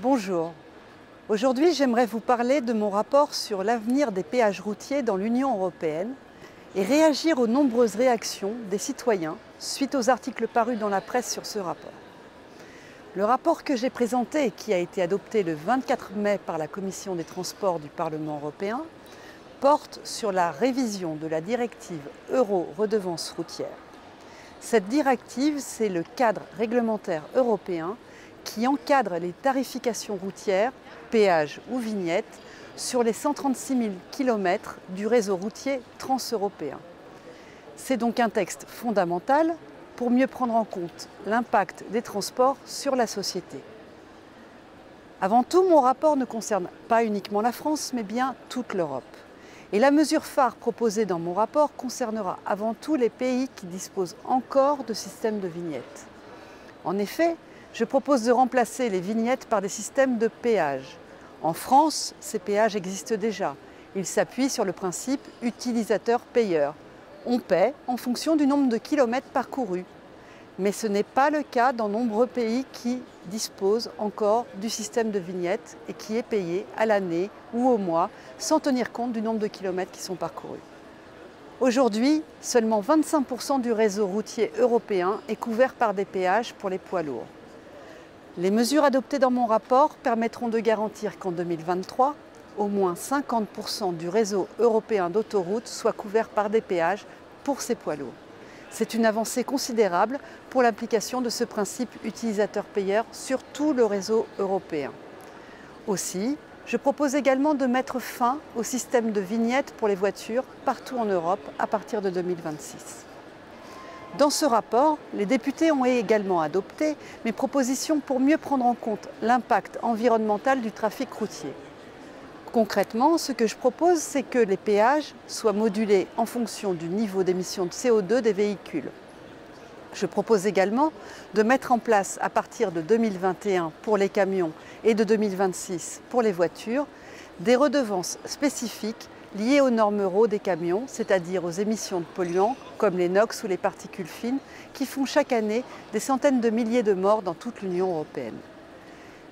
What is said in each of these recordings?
Bonjour. Aujourd'hui, j'aimerais vous parler de mon rapport sur l'avenir des péages routiers dans l'Union européenne et réagir aux nombreuses réactions des citoyens suite aux articles parus dans la presse sur ce rapport. Le rapport que j'ai présenté et qui a été adopté le 24 mai par la Commission des Transports du Parlement européen porte sur la révision de la directive Euro-redevance routière. Cette directive, c'est le cadre réglementaire européen qui encadre les tarifications routières, péages ou vignettes, sur les 136 000 km du réseau routier transeuropéen. C'est donc un texte fondamental pour mieux prendre en compte l'impact des transports sur la société. Avant tout, mon rapport ne concerne pas uniquement la France, mais bien toute l'Europe. Et la mesure phare proposée dans mon rapport concernera avant tout les pays qui disposent encore de systèmes de vignettes. En effet, je propose de remplacer les vignettes par des systèmes de péage. En France, ces péages existent déjà. Ils s'appuient sur le principe utilisateur-payeur. On paie en fonction du nombre de kilomètres parcourus. Mais ce n'est pas le cas dans nombreux pays qui disposent encore du système de vignettes et qui est payé à l'année ou au mois sans tenir compte du nombre de kilomètres qui sont parcourus. Aujourd'hui, seulement 25% du réseau routier européen est couvert par des péages pour les poids lourds. Les mesures adoptées dans mon rapport permettront de garantir qu'en 2023, au moins 50% du réseau européen d'autoroutes soit couvert par des péages pour ces poids lourds. C'est une avancée considérable pour l'application de ce principe utilisateur-payeur sur tout le réseau européen. Aussi, je propose également de mettre fin au système de vignettes pour les voitures partout en Europe à partir de 2026. Dans ce rapport, les députés ont également adopté mes propositions pour mieux prendre en compte l'impact environnemental du trafic routier. Concrètement, ce que je propose, c'est que les péages soient modulés en fonction du niveau d'émission de CO2 des véhicules. Je propose également de mettre en place à partir de 2021 pour les camions et de 2026 pour les voitures, des redevances spécifiques liées aux normes Euro des camions, c'est-à-dire aux émissions de polluants comme les NOx ou les particules fines, qui font chaque année des centaines de milliers de morts dans toute l'Union européenne.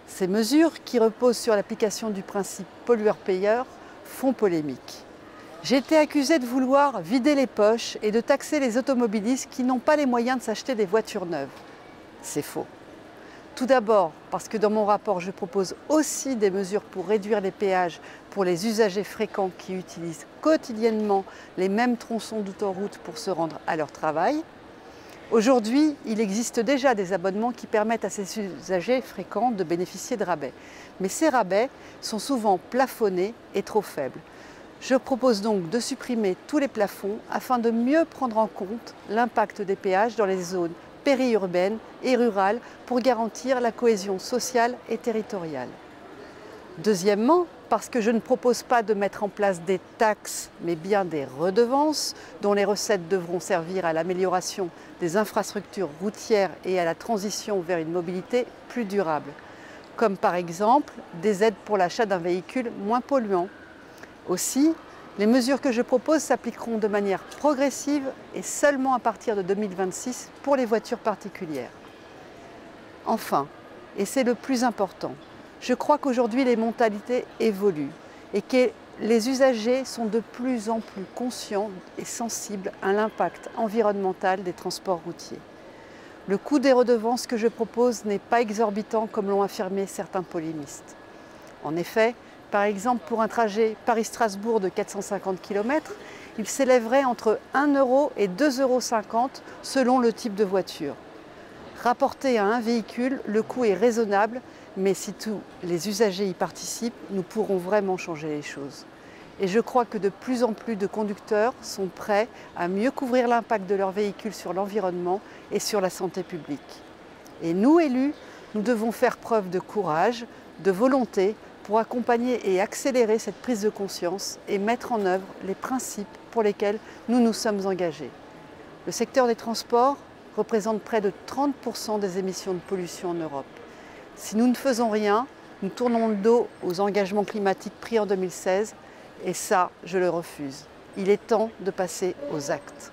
Ces mesures, qui reposent sur l'application du principe pollueur-payeur, font polémique. J'ai été accusée de vouloir vider les poches et de taxer les automobilistes qui n'ont pas les moyens de s'acheter des voitures neuves. C'est faux. Tout d'abord parce que dans mon rapport, je propose aussi des mesures pour réduire les péages pour les usagers fréquents qui utilisent quotidiennement les mêmes tronçons d'autoroute pour se rendre à leur travail. Aujourd'hui, il existe déjà des abonnements qui permettent à ces usagers fréquents de bénéficier de rabais. Mais ces rabais sont souvent plafonnés et trop faibles. Je propose donc de supprimer tous les plafonds afin de mieux prendre en compte l'impact des péages dans les zones périurbaines et rurales pour garantir la cohésion sociale et territoriale. Deuxièmement, parce que je ne propose pas de mettre en place des taxes, mais bien des redevances dont les recettes devront servir à l'amélioration des infrastructures routières et à la transition vers une mobilité plus durable, comme par exemple des aides pour l'achat d'un véhicule moins polluant. Aussi, les mesures que je propose s'appliqueront de manière progressive et seulement à partir de 2026 pour les voitures particulières. Enfin, et c'est le plus important, je crois qu'aujourd'hui les mentalités évoluent et que les usagers sont de plus en plus conscients et sensibles à l'impact environnemental des transports routiers. Le coût des redevances que je propose n'est pas exorbitant comme l'ont affirmé certains polémistes. En effet, par exemple, pour un trajet Paris-Strasbourg de 450 km, il s'élèverait entre 1 € et 2,50 € selon le type de voiture. Rapporté à un véhicule, le coût est raisonnable, mais si tous les usagers y participent, nous pourrons vraiment changer les choses. Et je crois que de plus en plus de conducteurs sont prêts à mieux couvrir l'impact de leur véhicule sur l'environnement et sur la santé publique. Et nous, élus, nous devons faire preuve de courage, de volonté, pour accompagner et accélérer cette prise de conscience et mettre en œuvre les principes pour lesquels nous nous sommes engagés. Le secteur des transports représente près de 30% des émissions de pollution en Europe. Si nous ne faisons rien, nous tournons le dos aux engagements climatiques pris en 2016 et ça, je le refuse. Il est temps de passer aux actes.